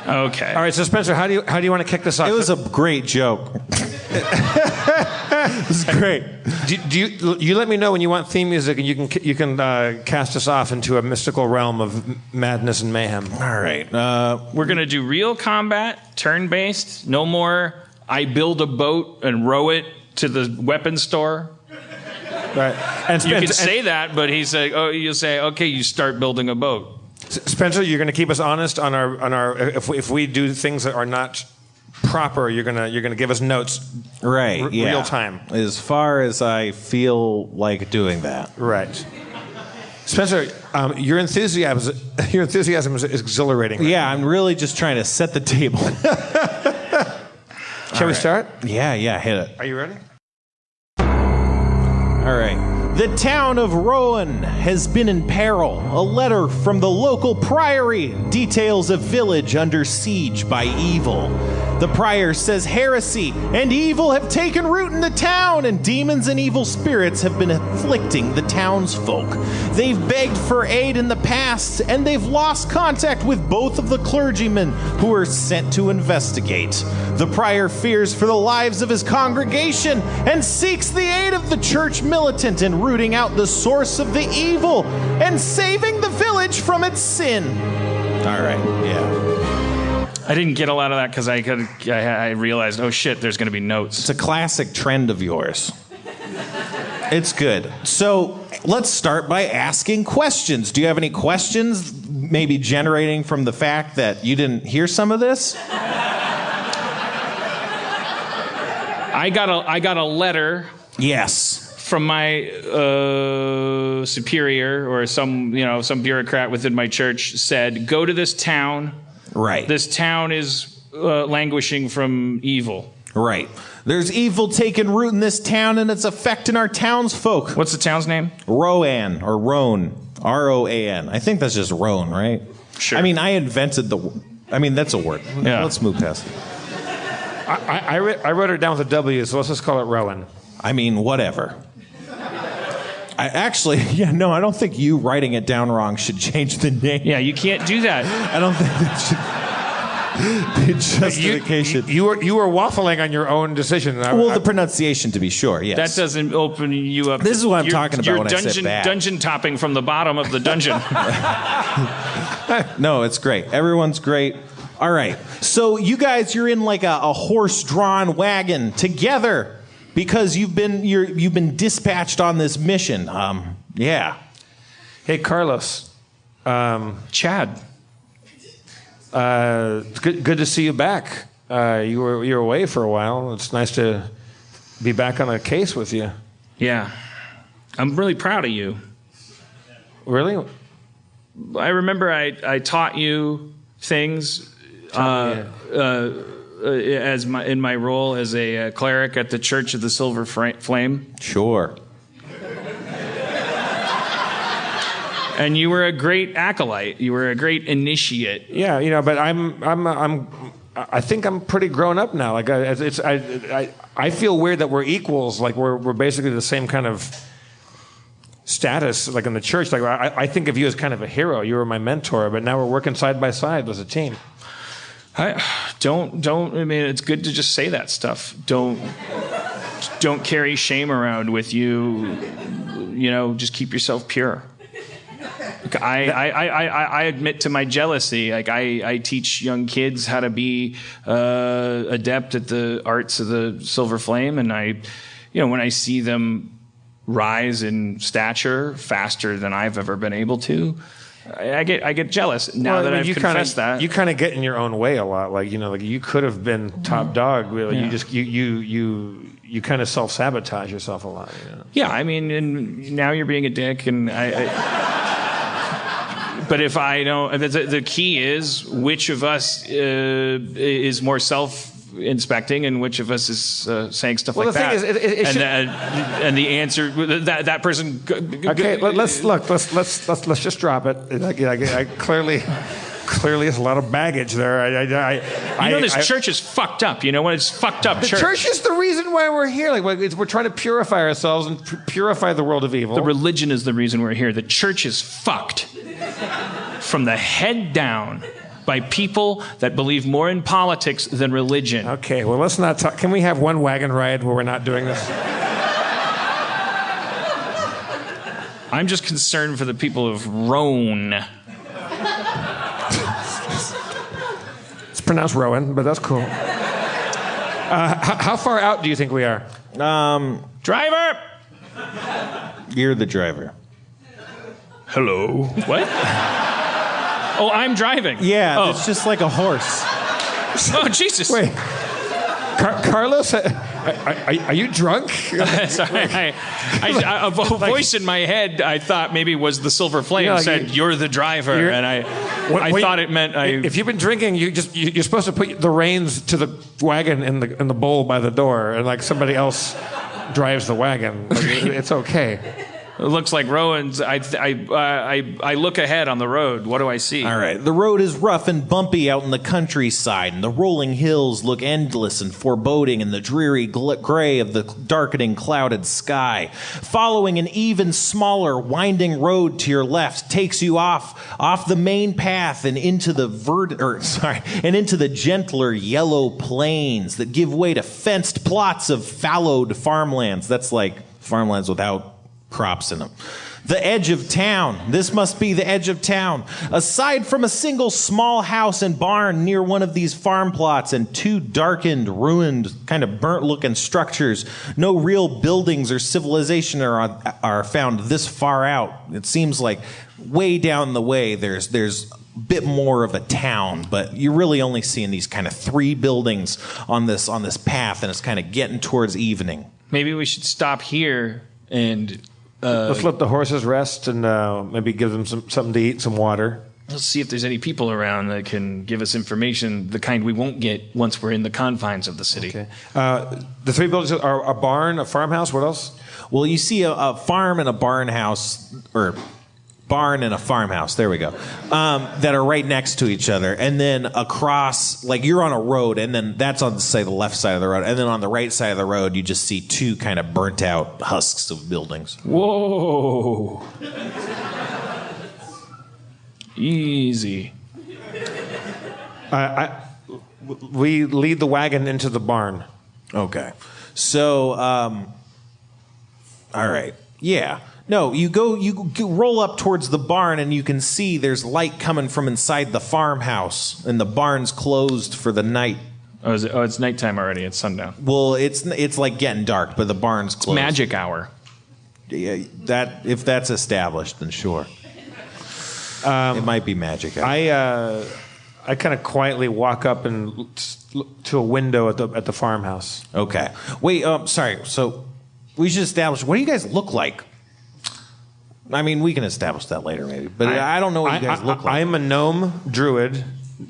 Okay. All right, so Spencer, how do you want to kick this off? It was a great joke. It was great. Do you let me know when you want theme music, and you can cast us off into a mystical realm of madness and mayhem. All right. We're going to do real combat, turn-based. No more I build a boat and row it to the weapons store. Right. And You can say that, but he's like, you'll say, okay, you start building a boat. Spencer, you're going to keep us honest on our if we do things that are not proper, you're gonna give us notes, right? Real time, as far as I feel like doing that. Right. Spencer, your enthusiasm is exhilarating. Right? Yeah, I'm really just trying to set the table. Shall we start? Yeah, hit it. Are you ready? All right. The town of Rowan has been in peril. A letter from the local priory details a village under siege by evil. The prior says heresy and evil have taken root in the town, and demons and evil spirits have been afflicting the townsfolk. They've begged for aid in the past, and they've lost contact with both of the clergymen who were sent to investigate. The prior fears for the lives of his congregation and seeks the aid of the church militant in rooting out the source of the evil and saving the village from its sin. All right, yeah. I didn't get a lot of that because I realized, oh shit, there's going to be notes. It's a classic trend of yours. It's good. So let's start by asking questions. Do you have any questions, maybe generating from the fact that you didn't hear some of this? I got a letter. Yes. From my superior or some bureaucrat within my church said, go to this town. Right. This town is languishing from evil. Right. There's evil taking root in this town, and it's affecting our townsfolk. What's the town's name? Rowan, or Roan. R-O-A-N. I think that's just Roan, right? Sure. I mean, I invented that's a word. Yeah. Let's move past it. I wrote it down with a W, so let's just call it Rowan. I mean, whatever. I don't think you writing it down wrong should change the name. Yeah, you can't do that. I don't think that should be justification. You were waffling on your own decision. The pronunciation, to be sure, yes. That doesn't open you up. This is what I'm talking about when I say bad. Dungeon topping from the bottom of the dungeon. No, it's great. Everyone's great. All right. So you guys, you're in like a horse-drawn wagon together. Because you've been dispatched on this mission. Yeah. Hey, Carlos. Chad. It's good to see you back. You were away for a while. It's nice to be back on a case with you. Yeah. I'm really proud of you. Really? I remember I taught you things in my role as a cleric at the Church of the Silver Flame. Sure. And you were a great acolyte. You were a great initiate. Yeah, but I think I'm pretty grown up now. Like I feel weird that we're equals. Like we're basically the same kind of status, like in the church. Like I think of you as kind of a hero. You were my mentor, but now we're working side by side as a team. I mean, it's good to just say that stuff. Don't carry shame around with you. Just keep yourself pure. I admit to my jealousy. Like I teach young kids how to be adept at the arts of the Silver Flame, and when I see them rise in stature faster than I've ever been able to, I get jealous now that I've confessed that. You kind of get in your own way a lot. Like you could have been top dog. Really, yeah. You kind of self-sabotage yourself a lot. Yeah, I mean, and now you're being a dick, and but if I don't, the key is which of us is more self-inspecting and which of us is saying stuff like that. Thing is, and the answer that person. Okay, let's just drop it. I clearly there's a lot of baggage there. This church is fucked up. You know when it's fucked up. The church is the reason why we're here. Like we're trying to purify ourselves and purify the world of evil. The religion is the reason we're here. The church is fucked from the head down. by people that believe more in politics than religion. Okay, well, let's not talk. Can we have one wagon ride where we're not doing this? I'm just concerned for the people of Roan. It's pronounced Rowan, but that's cool. How far out do you think we are? Driver! You're the driver. Hello. What? Oh, I'm driving. Yeah, it's just like a horse. Oh, Jesus. Wait. Carlos, are you drunk? Sorry, a voice in my head I thought maybe was the Silver Flame said, "You're the driver," and I thought it meant If you've been drinking, you're supposed to put the reins to the wagon in the bowl by the door, and like somebody else drives the wagon. Like, it's okay. It looks like Rowan's. I look ahead on the road. What do I see? All right. The road is rough and bumpy out in the countryside, and the rolling hills look endless and foreboding in the dreary gray of the darkening clouded sky. Following an even smaller, winding road to your left takes you off the main path and into the into the gentler yellow plains that give way to fenced plots of fallowed farmlands. That's like farmlands without crops in them. The edge of town. This must be the edge of town. Aside from a single small house and barn near one of these farm plots and two darkened, ruined, kind of burnt-looking structures, no real buildings or civilization are found this far out. It seems like way down the way there's a bit more of a town, but you're really only seeing these kind of three buildings on this path, and it's kind of getting towards evening. Maybe we should stop here and let's let the horses rest and maybe give them something to eat, some water. Let's see if there's any people around that can give us information, the kind we won't get once we're in the confines of the city. Okay. The three buildings are a barn, a farmhouse. What else? Well, you see a farm and a barn house, or barn and a farmhouse, there we go, that are right next to each other. And then across, like you're on a road, and then that's on, say, the left side of the road. And then on the right side of the road, you just see two kind of burnt out husks of buildings. Whoa. Easy. We lead the wagon into the barn. Okay. So, all right. Yeah. No, you roll up towards the barn, and you can see there's light coming from inside the farmhouse, and the barn's closed for the night. Oh, it's nighttime already. It's sundown. Well, it's like getting dark, but the barn's closed. Magic hour. Yeah, if that's established, then sure. It might be magic hour. I kind of quietly walk up and to a window at the farmhouse. Okay. Wait. Sorry. So we should establish. What do you guys look like? I mean, we can establish that later, maybe. But I don't know what you guys look like. I'm a gnome druid.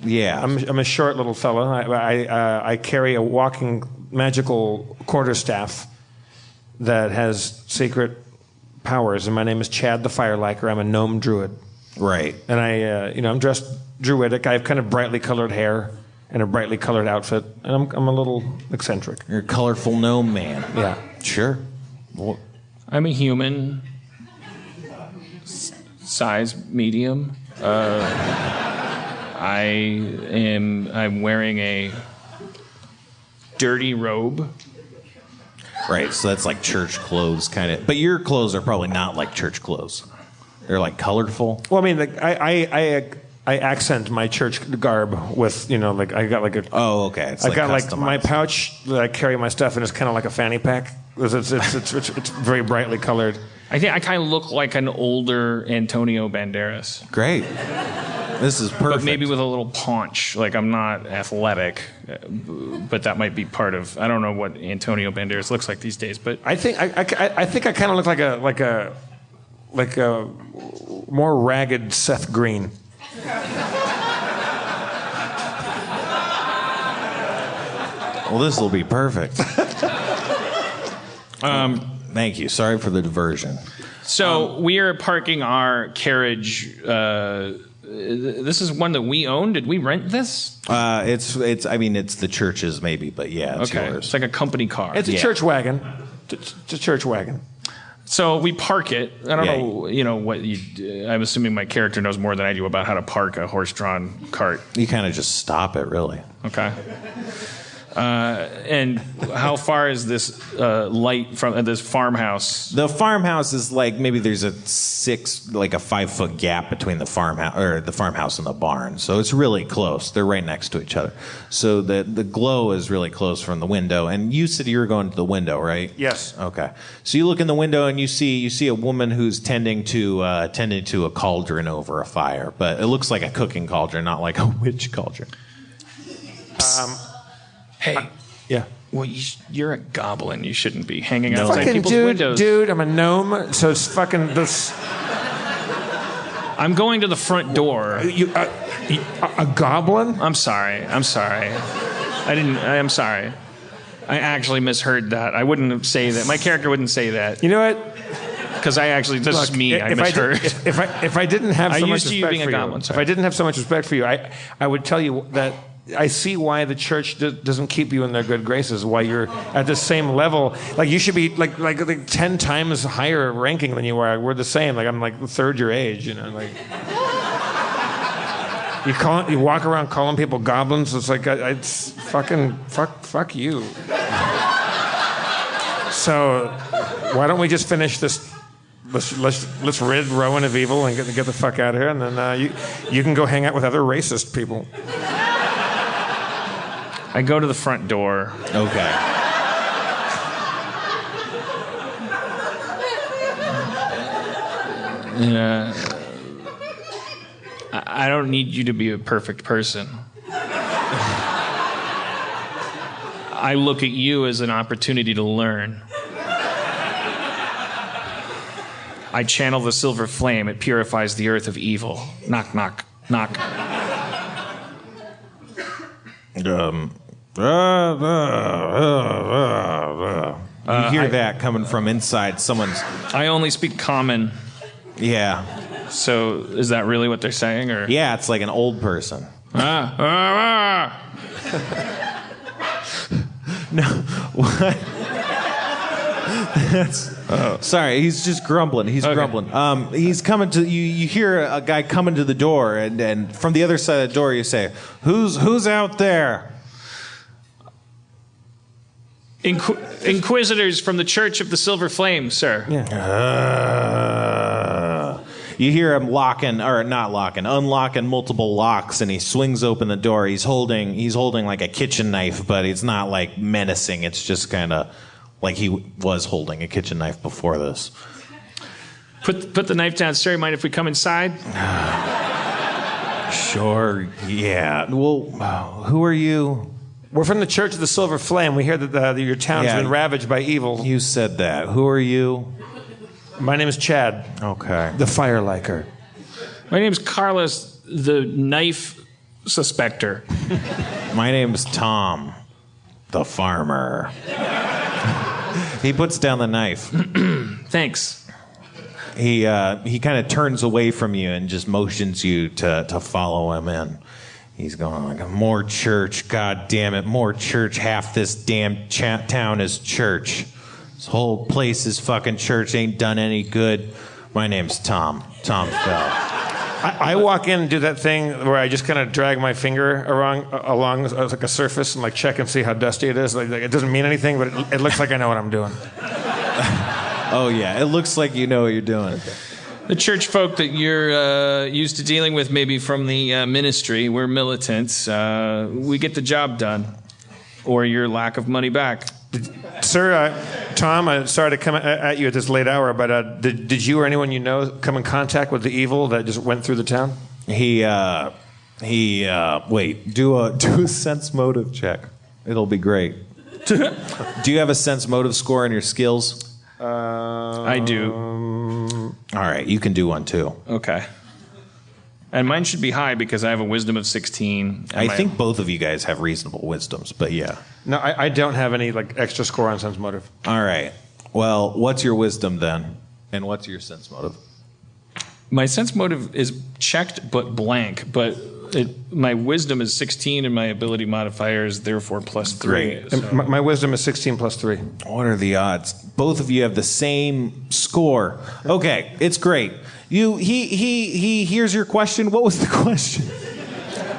Yeah. I'm a short little fellow. I carry a walking magical quarterstaff that has secret powers, and my name is Chad the Fireliker. I'm a gnome druid. Right. And I'm dressed druidic. I have kind of brightly colored hair and a brightly colored outfit, and I'm a little eccentric. You're a colorful gnome man. Yeah. Sure. Well, I'm a human. Size medium. I'm wearing a dirty robe. Right, so that's like church clothes, kind of. But your clothes are probably not like church clothes. They're like colorful. Well, I mean, I accent my church garb with, I got like a. Oh, okay. It's I got like my pouch that I carry my stuff in is kind of like a fanny pack. It's very brightly colored. I think I kind of look like an older Antonio Banderas. Great. This is perfect. But maybe with a little paunch. Like, I'm not athletic, but that might be part of. I don't know what Antonio Banderas looks like these days, but I think I kind of look like a more ragged Seth Green. Well, this will be perfect. Thank you. Sorry for the diversion. So we are parking our carriage. This is one that we own. Did we rent this? It's. I mean, it's the church's maybe, but yeah, it's okay. yours. It's like a company car. It's a church wagon. It's a church wagon. So we park it. I don't know, what I'm assuming my character knows more than I do about how to park a horse-drawn cart. You kind of just stop it, really. Okay. And how far is this light from this farmhouse? The farmhouse is like maybe there's a 5-foot gap between the farmhouse and the barn. So it's really close. They're right next to each other. So the glow is really close from the window. And you said you were going to the window, right? Yes. Okay. So you look in the window and you see a woman who's tending to a cauldron over a fire, but it looks like a cooking cauldron, not like a witch cauldron. Hey. Yeah. Well, you're a goblin. You shouldn't be hanging outside people's dude, windows. Dude, I'm a gnome, so it's fucking this. I'm going to the front door. A goblin? I'm sorry. I'm sorry. I'm sorry. I actually misheard that. I wouldn't say that. My character wouldn't say that. You know what? Because I misheard. If I didn't have so much used to you respect being a for goblin, you, sorry. if I didn't have so much respect for you, I would tell you that I see why the church doesn't keep you in their good graces. Why you're at the same level? Like you should be like 10 times higher ranking than you are. We're the same. Like I'm like third your age. Like you walk around calling people goblins. It's like it's fucking fuck you. So why don't we just finish this? Let's rid Rowan of evil and get the fuck out of here, and then you can go hang out with other racist people. I go to the front door. Okay. I don't need you to be a perfect person. I look at you as an opportunity to learn. I channel the silver flame. It purifies the earth of evil. Knock, knock, knock. You hear that coming from inside someone's... I only speak common. Yeah. So is that really what they're saying? Or Yeah, it's like an old person. No, what? Sorry, he's just grumbling. He's grumbling. He's coming to you. You hear a guy coming to the door, and from the other side of the door, you say, "Who's out there?" Inquisitors from the Church of the Silver Flame, sir. Yeah. You hear him unlocking multiple locks, and he swings open the door. He's holding like a kitchen knife, but it's not like menacing. It's just kind of like he was holding a kitchen knife before this. Put the knife down, sir. Mind if we come inside? Sure. Yeah. Well, who are you? We're from the Church of the Silver Flame. We hear that your town's been ravaged by evil. You said that. Who are you? My name is Chad. Okay. The Fireliker. My name's Carlos, the knife suspector. My name's Tom, the farmer. He puts down the knife. Thanks. He kind of turns away from you and just motions you to follow him in. He's going like, more church, god damn it, more church. Half this damn town is church. This whole place is fucking church, ain't done any good. My name's Tom Fell. I walk in and do that thing where I just kind of drag my finger along like a surface and like check and see how dusty it is. Like it doesn't mean anything, but it looks like I know what I'm doing. Oh yeah, it looks like you know what you're doing. The church folk that you're used to dealing with, maybe from the ministry, we're militants. We get the job done, or your lack of money back. Sir, Tom, I'm sorry to come at you at this late hour, but did you or anyone you know come in contact with the evil that just went through the town? Wait, do a sense motive check. It'll be great. Do you have a sense motive score in your skills? I do. All right, you can do one too. Okay. And mine should be high because I have a wisdom of 16. I think both of you guys have reasonable wisdoms, but yeah. No, I don't have any like extra score on sense motive. All right. Well, what's your wisdom then? And what's your sense motive? My sense motive is checked but blank, but My wisdom is 16, and my ability modifier is therefore +3. Great. So. My wisdom is 16 plus 3. What are the odds? Both of you have the same score. Okay, it's great. He hears your question. What was the question?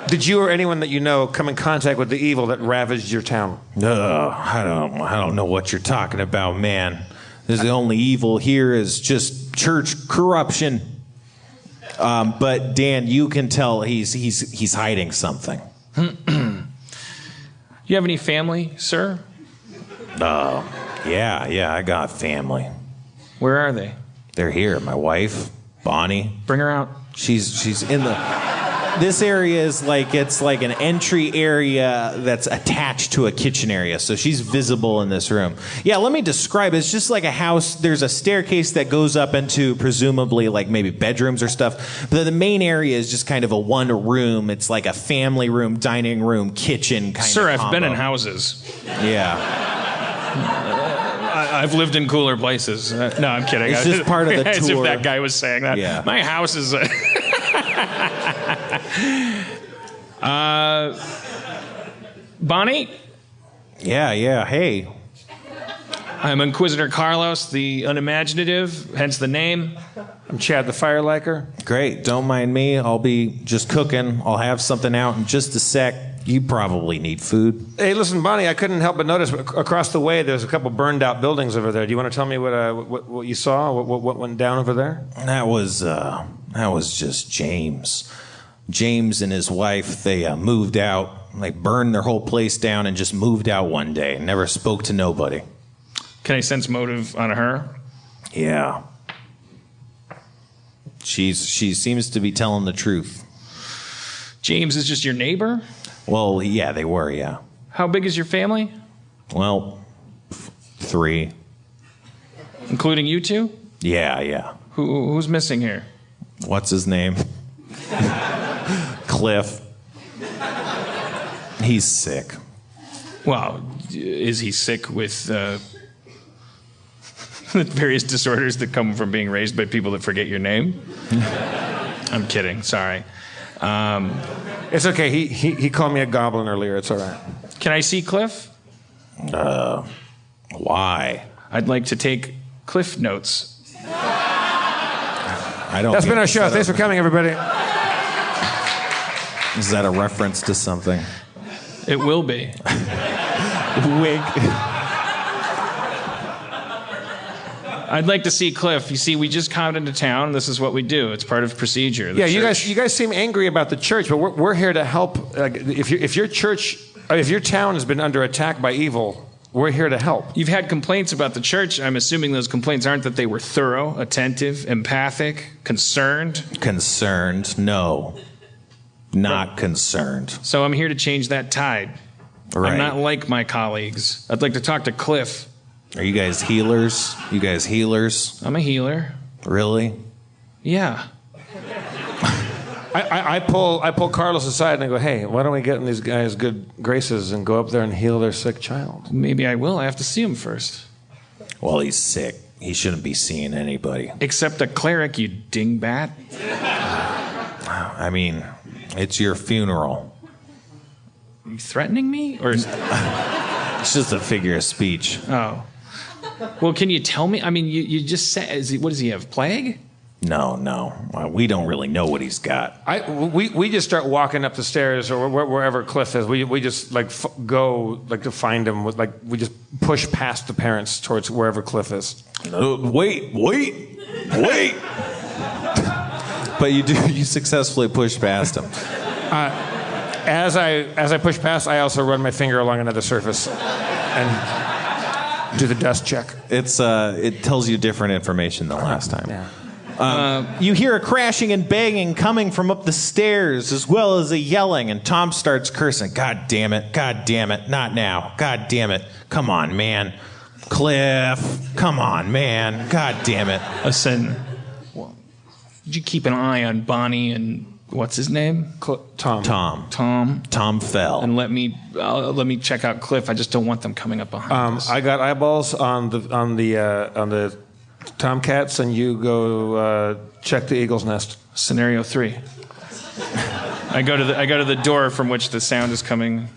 Did you or anyone that you know come in contact with the evil that ravaged your town? I don't know what you're talking about, man. The only evil here is just church corruption. But Dan, you can tell he's hiding something. You have any family, sir? Yeah, I got family. Where are they? They're here. My wife, Bonnie. Bring her out. She's in the. This area is it's like an entry area that's attached to a kitchen area, so she's visible in this room. Yeah, let me describe it. It's just like a house. There's a staircase that goes up into presumably like maybe bedrooms or stuff. But the main area is just kind of a one room. It's like a family room, dining room, kitchen kind Sir, of I've been in combo. houses. Yeah. I've lived in cooler places. No, I'm kidding. It's just part of the As if tour. that guy was saying that. Yeah. My house is... Bonnie? Yeah. Hey. I'm Inquisitor Carlos, the Unimaginative, hence the name. I'm Chad the Fireliker. Great. Don't mind me. I'll be just cooking. I'll have something out in just a sec. You probably need food. Hey, listen, Bonnie, I couldn't help but notice across the way there's a couple burned out buildings over there. Do you want to tell me what you saw? What went down over there? That was just James. James and his wife, they moved out. They burned their whole place down and just moved out one day. Never spoke to nobody. Can I sense motive on her? Yeah. She seems to be telling the truth. James is just your neighbor? Well, yeah, they were, yeah. How big is your family? Well, 3. Including you two? Yeah. Who's missing here? What's his name? Cliff. He's sick. Well, is he sick with various disorders that come from being raised by people that forget your name? I'm kidding. Sorry. It's okay. He called me a goblin earlier. It's all right. Can I see Cliff? Why? I'd like to take Cliff notes. I don't. That's been our show. Thanks for coming, everybody. Is that a reference to something? It will be. Wink. I'd like to see Cliff. You see, we just come into town. This is what we do. It's part of procedure. Yeah, you guys seem angry about the church, but we're here to help. If your town has been under attack by evil, we're here to help. You've had complaints about the church. I'm assuming those complaints aren't that they were thorough, attentive, empathic, concerned. Concerned? No. Not concerned. So I'm here to change that tide. Right. I'm not like my colleagues. I'd like to talk to Cliff. Are you guys healers? I'm a healer. Really? Yeah. I pull Carlos aside and I go, hey, why don't we get in these guys' good graces and go up there and heal their sick child? Maybe I will. I have to see him first. Well, he's sick. He shouldn't be seeing anybody. Except a cleric, you dingbat. I mean, it's your funeral. Are you threatening me? Or is... It's just a figure of speech. Oh. Well, can you tell me? I mean, you just said, what does he have, plague? No. Well, we don't really know what he's got. We just start walking up the stairs or wherever Cliff is. We just go to find him. We just push past the parents towards wherever Cliff is. Wait. But you successfully push past him. As I push past, I also run my finger along another surface and do the dust check. It tells you different information than last time. Yeah. You hear a crashing and banging coming from up the stairs, as well as a yelling, and Tom starts cursing. God damn it, not now. God damn it, come on, man. Cliff, come on, man. God damn it. Listen, did you keep an eye on Bonnie and what's his name? Tom. Tom fell. And let me check out Cliff. I just don't want them coming up behind us. I got eyeballs on the Tomcats, and you go check the eagle's nest. Scenario 3. I go to the door from which the sound is coming.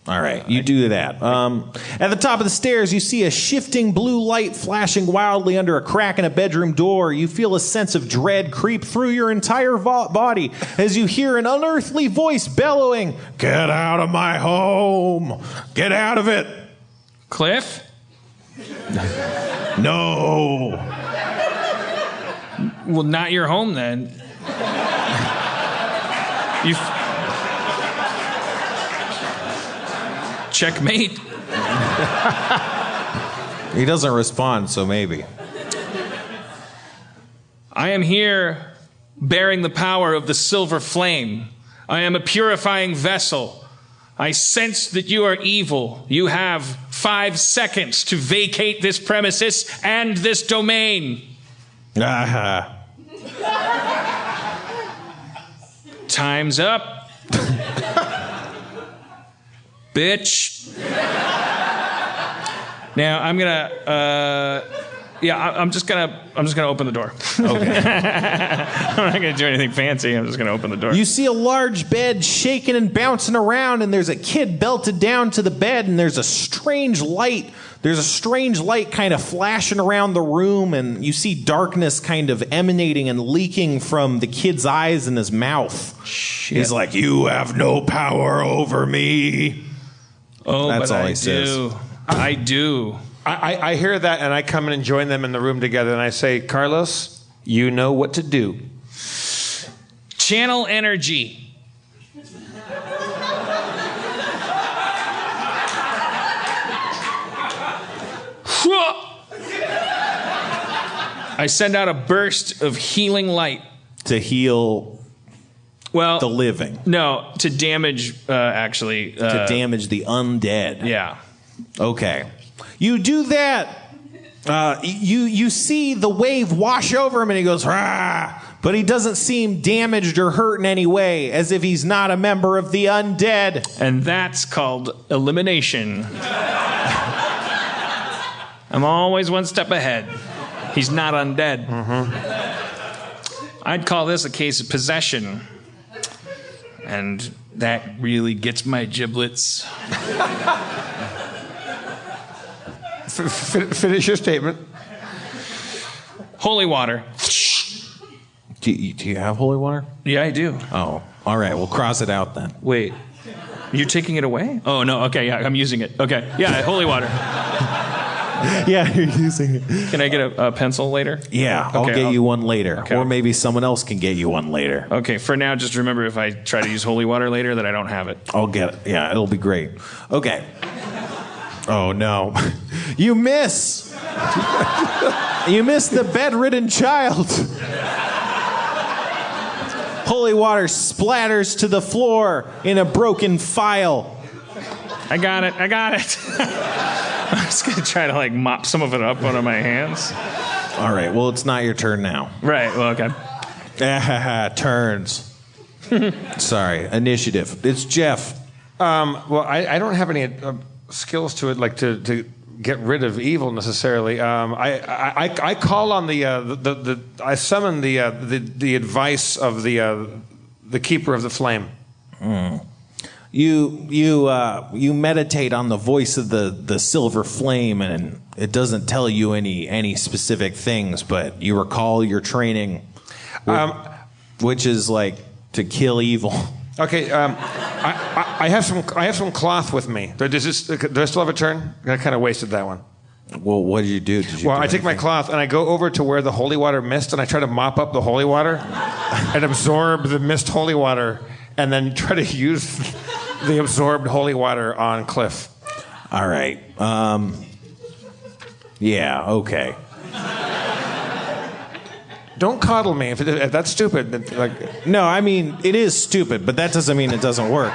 All right, you do that. At the top of the stairs, you see a shifting blue light flashing wildly under a crack in a bedroom door. You feel a sense of dread creep through your entire body as you hear an unearthly voice bellowing, "Get out of my home! Get out of it!" Cliff? No. Well, not your home then. You. Checkmate. He doesn't respond, so maybe. I am here bearing the power of the silver flame. I am a purifying vessel. I sense that you are evil. You have 5 seconds to vacate this premises and this domain. Time's up. Bitch. Now I'm just gonna open the door. Okay. I'm not gonna do anything fancy. I'm just gonna open the door. You see a large bed shaking and bouncing around, and there's a kid belted down to the bed, and there's a strange light. There's a strange light kind of flashing around the room, and you see darkness kind of emanating and leaking from the kid's eyes and his mouth. Shit. He's like, "You have no power over me." Oh, that's all he says. I do. I hear that, and I come in and join them in the room together, and I say, "Carlos, you know what to do. Channel energy." I send out a burst of healing light. To heal the living. No, to damage, actually. To damage the undead. Yeah. Okay. You do that. You see the wave wash over him, and he goes, "Rah!" But he doesn't seem damaged or hurt in any way, as if he's not a member of the undead. And that's called elimination. I'm always one step ahead. He's not undead. Mm-hmm. I'd call this a case of possession. And that really gets my giblets. Finish your statement. Holy water. Do you have holy water? Yeah, I do. Oh, all right. We'll cross it out then. Wait. You're taking it away? Oh, no. Okay, yeah, I'm using it. Okay. Yeah, holy water. Yeah, you're using it. Can I get a pencil later? Yeah, I'll get you one later. Okay. Or maybe someone else can get you one later. Okay, for now, just remember if I try to use holy water later that I don't have it. I'll get it. Yeah, it'll be great. Okay. Oh, no. You miss. You miss the bedridden child. Holy water splatters to the floor in a broken phial. I got it. I'm just going to try to mop some of it up out of my hands. All right, well, it's not your turn now. Right, well, okay. Turns. Sorry, initiative. It's Jeff. Well, I don't have any skills to it, to get rid of evil necessarily. I call on I summon the advice of the keeper of the flame. Mm. You meditate on the voice of the silver flame, and it doesn't tell you any specific things, but you recall your training, which is to kill evil. Okay, I have some cloth with me. Do I still have a turn? I kind of wasted that one. Well, what did you do? I take my cloth and I go over to where the holy water mist, and I try to mop up the holy water and absorb the mist holy water, and then try to use the absorbed holy water on Cliff. All right. Yeah, okay. Don't coddle me if that's stupid. No, I mean, it is stupid, but that doesn't mean it doesn't work.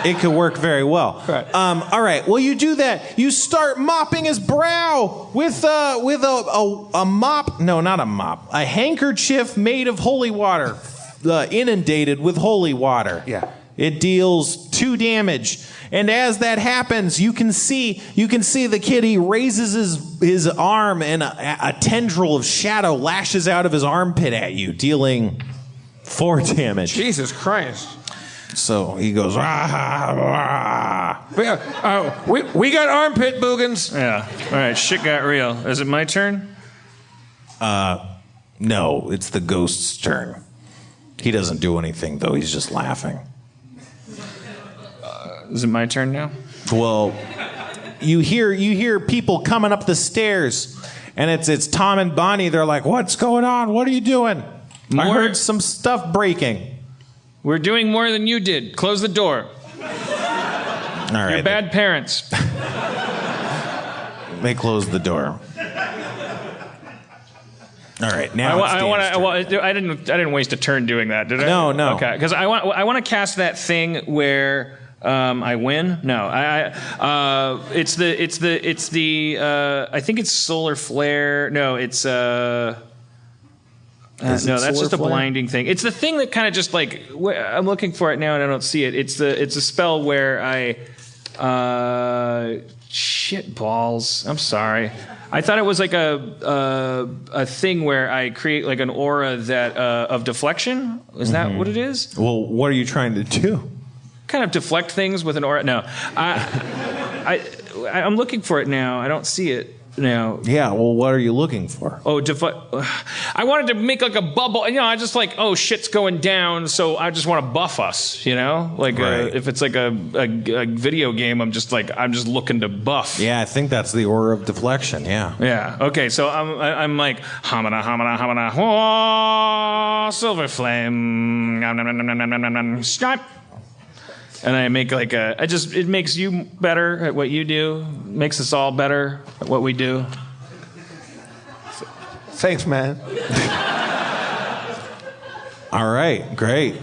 It could work very well. Right. All right. Well, you do that. You start mopping his brow with a mop. No, not a mop. A handkerchief made of holy water, inundated with holy water. Yeah. It deals 2 damage. And as that happens, you can see the kid. He raises his arm, and a tendril of shadow lashes out of his armpit at you, dealing 4 damage. Jesus Christ. So he goes, We got armpit boogans. Yeah. All right, shit got real. Is it my turn? no, it's the ghost's turn. He doesn't do anything, though. He's just laughing. Is it my turn now? Well, you hear people coming up the stairs, and it's Tom and Bonnie. They're like, "What's going on? What are you doing?" I heard some stuff breaking. We're doing more than you did. Close the door. All right. You're bad parents. They closed the door. All right, now I didn't waste a turn doing that, did I? No. Okay, because I want to cast that thing where I win. No, it's the I think it's solar flare. No, it's no, that's just a blinding thing. It's the thing that kind of just like I'm looking for it now and I don't see it. It's a spell where I shit balls. I'm sorry. I thought it was like a thing where I create like an aura that of deflection. Is that what it is? Well, what are you trying to do? Kind of deflect things with an aura. No, I'm looking for it now. I don't see it now. Yeah. Well, what are you looking for? Oh, I wanted to make like a bubble. And, I just like, oh, shit's going down, so I just want to buff us. Like Right. if it's like a video game, I'm just looking to buff. Yeah, I think that's the aura of deflection. Yeah. Yeah. Okay. So I'm like hamana hamana hamana oh, silver flame nom, nom, nom, nom, nom, nom, nom, stripe. And I make like it makes you better at what you do, makes us all better at what we do. Thanks, man. All right. Great.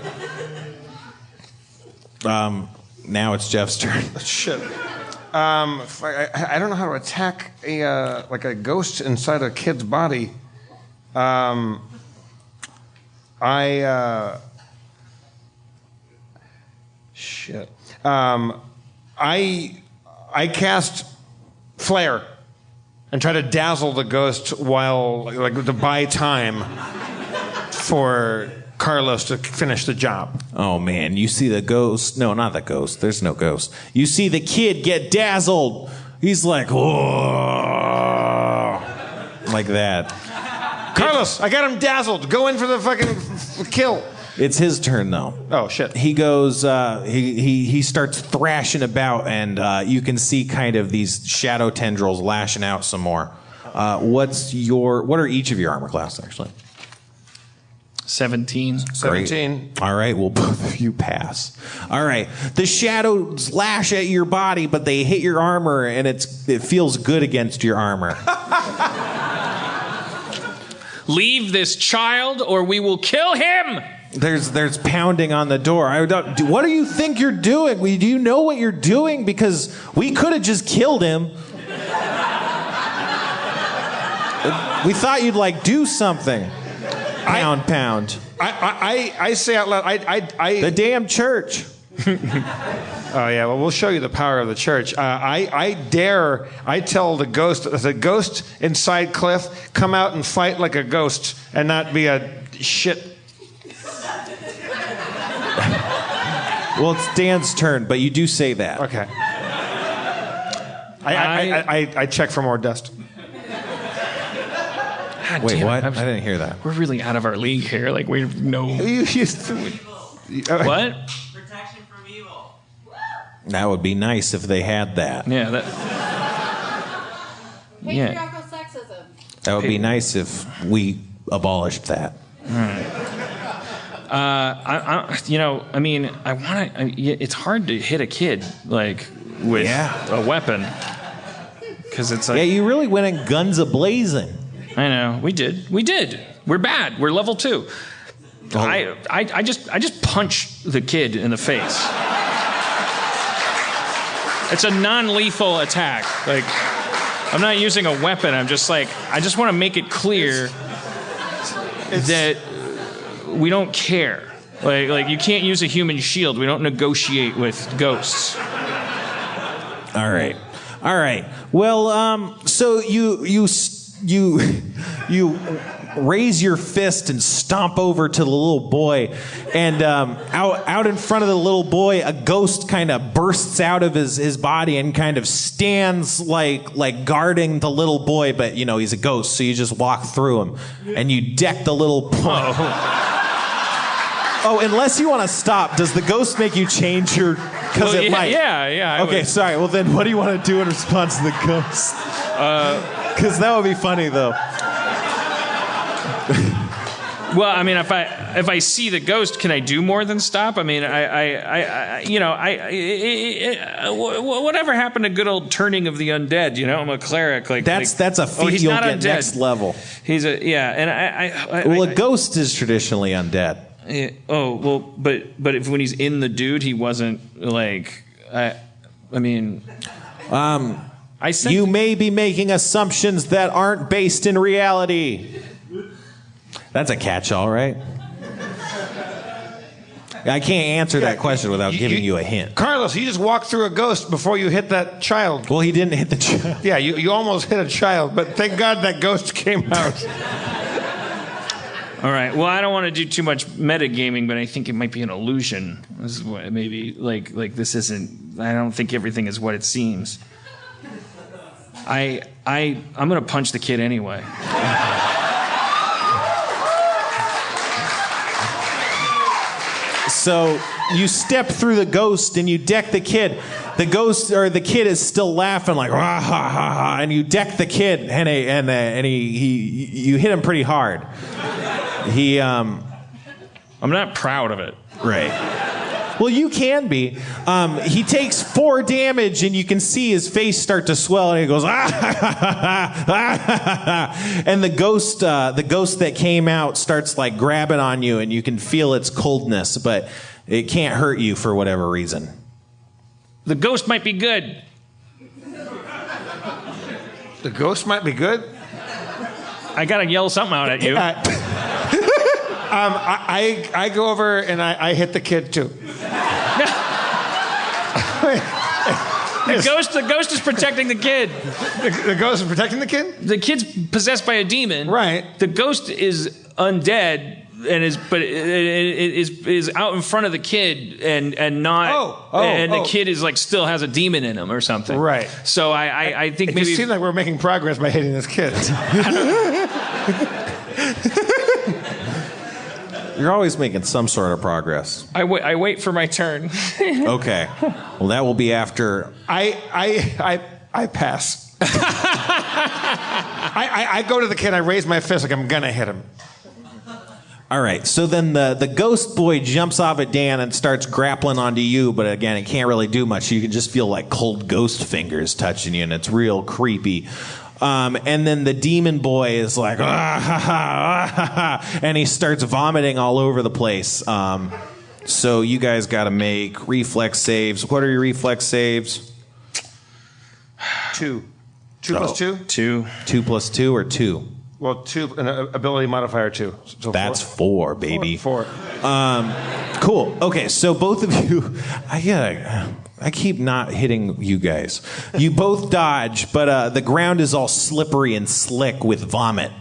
Now it's Jeff's turn. Shit. I don't know how to attack a ghost inside a kid's body. Shit. I cast Flare and try to dazzle the ghost while, to buy time for Carlos to finish the job. Oh, man. You see the ghost. No, not the ghost. There's no ghost. You see the kid get dazzled. He's like, oh, like that. Carlos, I got him dazzled. Go in for the fucking kill. It's his turn, though. Oh, shit. He goes, he starts thrashing about, and you can see kind of these shadow tendrils lashing out some more. What are each of your armor class, actually? 17. 17. All right, well, both of you pass. All right. The shadows lash at your body, but they hit your armor, and it feels good against your armor. Leave this child, or we will kill him. There's pounding on the door. What do you think you're doing? Do you know what you're doing? Because we could have just killed him. We thought you'd do something. Pound. I say out loud. The damn church. Oh yeah. Well, we'll show you the power of the church. I tell the ghost inside Cliff, come out and fight like a ghost and not be a shit. Well, it's Dan's turn, but you do say that. Okay. I check for more dust. God Wait, damn, what? I didn't hear that. We're really out of our league here. We know. What? Protection from evil. That would be nice if they had that. Yeah. Patriarchal sexism. That would be nice if we abolished that. It's hard to hit a kid with a weapon because it's like. Yeah, you really went in guns a-blazing. I know. We did. We're bad. We're level 2. Oh. I just punched the kid in the face. It's a non-lethal attack. I'm not using a weapon. I'm just I just want to make it clear that we don't care. You can't use a human shield. We don't negotiate with ghosts. All right. Well, so you raise your fist and stomp over to the little boy. And out in front of the little boy, a ghost kind of bursts out of his body and kind of stands like guarding the little boy. But, you know, he's a ghost, so you just walk through him. And you deck the little boy. Oh, unless you want to stop, does the ghost make you change your... Because it might. Yeah. Okay, sorry. Well, then what do you want to do in response to the ghost? Because that would be funny, though. Well, I mean, if I see the ghost, can I do more than stop? I mean, whatever happened to good old turning of the undead? You know, I'm a cleric. That's a feat you'll get next level. He's and a ghost is traditionally undead. But if when he's in the dude, he wasn't like. You may be making assumptions that aren't based in reality. That's a catch-all, right? I can't answer that question without giving you a hint. Carlos, you just walked through a ghost before you hit that child. Well, he didn't hit the child. Yeah, you almost hit a child, but thank God that ghost came out. All right. Well, I don't want to do too much metagaming, but I think it might be an illusion. This is what maybe like this isn't. I don't think everything is what it seems. I'm gonna punch the kid anyway. So you step through the ghost and you deck the kid. The ghost or the kid is still laughing like rah, ha, ha, ha, and you deck the kid and you hit him pretty hard. I'm not proud of it. Right. Well, you can be. He takes 4 damage, and you can see his face start to swell, and he goes, and the ghost that came out starts like grabbing on you, and you can feel its coldness, but it can't hurt you for whatever reason. The ghost might be good. The ghost might be good? I gotta yell something out at you. I go over and I hit the kid too. The ghost is protecting the kid. The ghost is protecting the kid? The kid's possessed by a demon. Right. The ghost is undead and is out in front of the kid and not the kid is like still has a demon in him or something. Right. So I think it maybe just seems like we're making progress by hitting this kid. You're always making some sort of progress. I wait for my turn. Okay. Well, that will be after. I pass. I go to the kid. I raise my fist like I'm gonna hit him. All right. So then the ghost boy jumps off at Dan and starts grappling onto you, but again, it can't really do much. You can just feel like cold ghost fingers touching you, and it's real creepy. And then the demon boy is like, and he starts vomiting all over the place. So you guys got to make reflex saves. What are your reflex saves? 2. 2 plus 2? 2. 2 plus 2 or 2? Well, 2, an ability modifier 2. So that's 4, baby. 4. Cool. Okay, so both of you, I keep not hitting you guys. You both dodge, but the ground is all slippery and slick with vomit.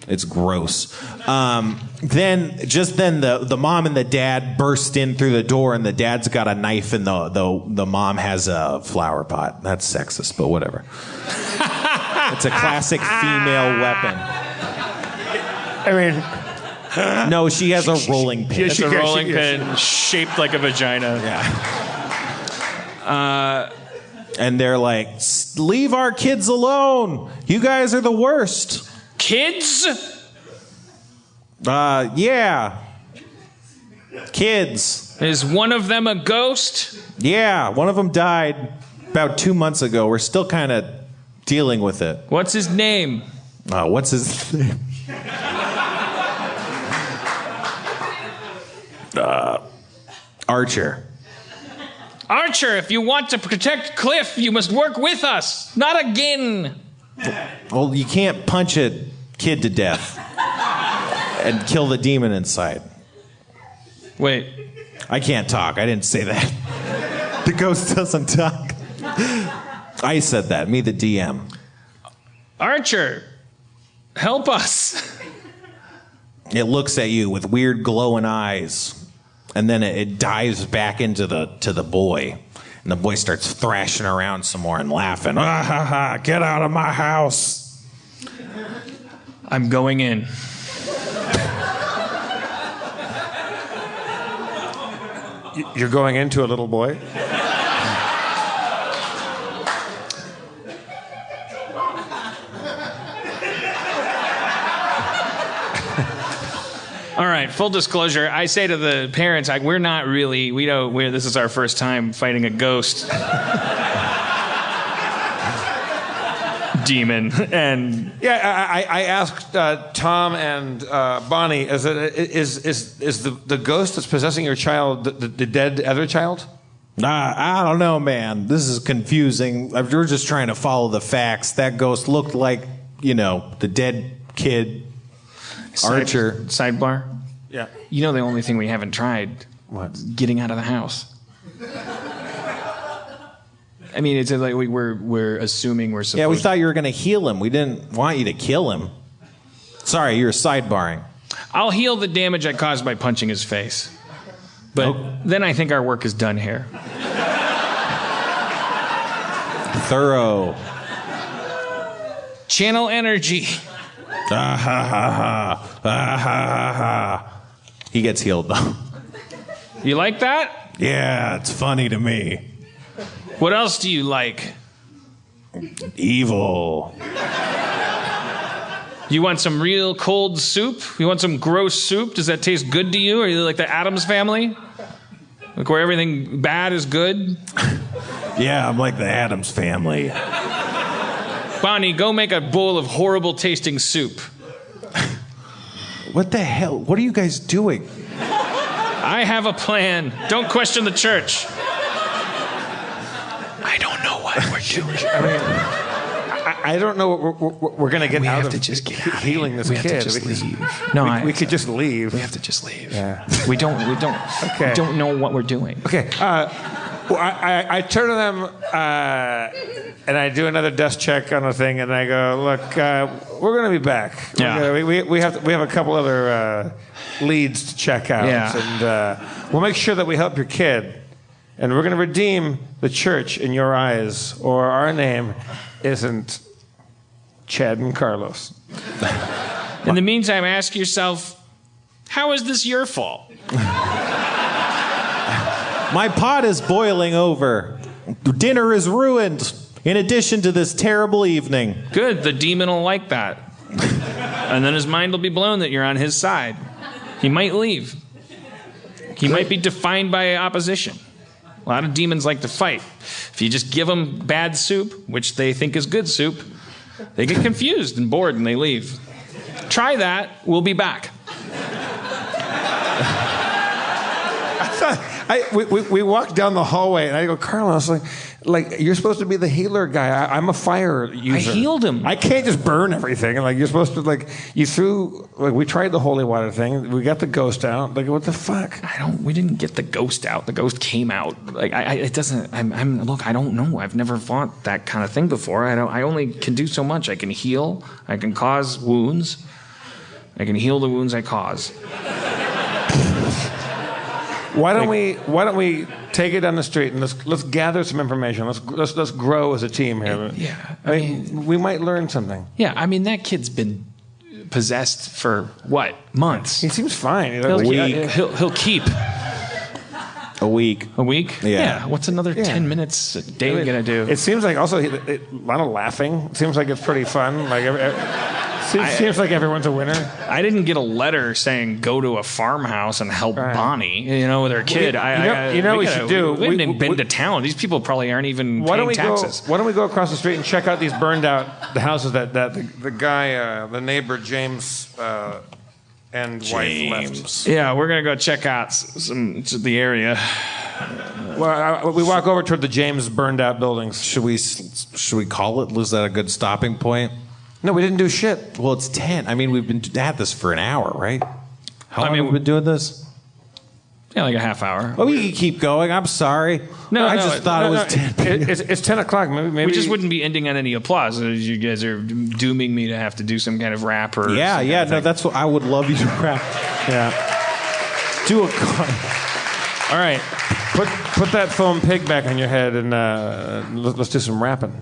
It's gross. Then the mom and the dad burst in through the door, and the dad's got a knife, and the mom has a flower pot. That's sexist, but whatever. It's a classic female weapon. I mean, no, she has a rolling pin. It's a rolling pin shaped like a vagina. Yeah. And they're like, leave our kids alone. You guys are the worst. Kids? Yeah. Kids. Is one of them a ghost? Yeah, one of them died about 2 months ago. We're still kind of dealing with it. What's his name? What's his name? Archer. Archer, if you want to protect Cliff, you must work with us, not again. Well, you can't punch a kid to death and kill the demon inside. Wait. I can't talk. I didn't say that. The ghost doesn't talk. I said that. Me, the DM. Archer, help us. It looks at you with weird glowing eyes, and then it dives back into the boy. And the boy starts thrashing around some more and laughing. Ah, ha, ha, get out of my house. I'm going in. You're going into a little boy? All right, full disclosure. I say to the parents, like, this is our first time fighting a ghost demon. And yeah, I asked Tom and Bonnie, is the ghost that's possessing your child the dead other child? I don't know, man. This is confusing. We're just trying to follow the facts. That ghost looked like, the dead kid. Archer. Sidebar. Yeah. You know the only thing we haven't tried? What? Getting out of the house. I mean, it's like we're assuming we're supposed. Yeah, we thought you were going to heal him. We didn't want you to kill him. Sorry, you were sidebarring. I'll heal the damage I caused by punching his face. But then I think our work is done here. Thorough. Channel energy. Ah, ha, ha, ha. Ah, ha, ha, ha. He gets healed, though. You like that? Yeah, it's funny to me. What else do you like? Evil. You want some real cold soup? You want some gross soup? Does that taste good to you? Are you like the Addams Family? Like where everything bad is good? Yeah, I'm like the Addams Family. Bonnie, go make a bowl of horrible tasting soup. What the hell? What are you guys doing? I have a plan. Don't question the church. I don't know what we're doing. I don't know what we're going to get out of healing this kid. We have to just leave. We could just leave. We have to just leave. Yeah. We don't Okay. know what we're doing. Okay. Well, I turn to them and I do another desk check on the thing, and I go, "Look, we're going to be back. Yeah. We have a couple other leads to check out, Yeah. and we'll make sure that we help your kid, and we're going to redeem the church in your eyes, or our name isn't Chad and Carlos." In the meantime, ask yourself, how is this your fault? My pot is boiling over. Dinner is ruined. In addition to this terrible evening. Good, the demon will like that. And then his mind will be blown that you're on his side. He might leave. He might be defined by opposition. A lot of demons like to fight. If you just give them bad soup, which they think is good soup, they get confused and bored and they leave. Try that. We'll be back. We walked down the hallway, and I go, "Carlos, like you're supposed to be the healer guy. I'm a fire user. I healed him. I can't just burn everything. And you're supposed to we tried the holy water thing. We got the ghost out. Like, what the fuck? We didn't get the ghost out. The ghost came out. It doesn't. Look, I don't know. I've never fought that kind of thing before. I only can do so much. I can heal. I can cause wounds. I can heal the wounds I cause. Why don't we take it down the street and let's gather some information. Let's grow as a team here. Yeah, I mean, we might learn something. Yeah, I mean that kid's been possessed for what, months? He seems fine. He'll keep a week. A week? Yeah. What's another 10 minutes a day gonna do? It seems like also a lot of laughing. It seems like it's pretty fun. Seems like everyone's a winner. I didn't get a letter saying go to a farmhouse and help Bonnie, with her kid. We should do. We haven't even been to town. These people probably aren't even paying taxes. Why don't we go across the street and check out these burned out the houses that the guy, the neighbor James and wife left. Yeah, we're gonna go check out the area. Well, we walk over toward the James burned out buildings. Should we call it? Was that a good stopping point? No, we didn't do shit. Well, it's 10. I mean, we've been at this for an hour, right? How long have we been doing this? Yeah, like a half hour. Oh, we can keep going. I'm sorry. I just thought it was 10 p.m. It's 10 o'clock. Maybe We just wouldn't be ending on any applause. You guys are dooming me to have to do some kind of rap or Yeah, some yeah. kind of No, thing. that's what I would love you to rap. Yeah. Do a. All right. Put that foam pig back on your head and let's do some rapping.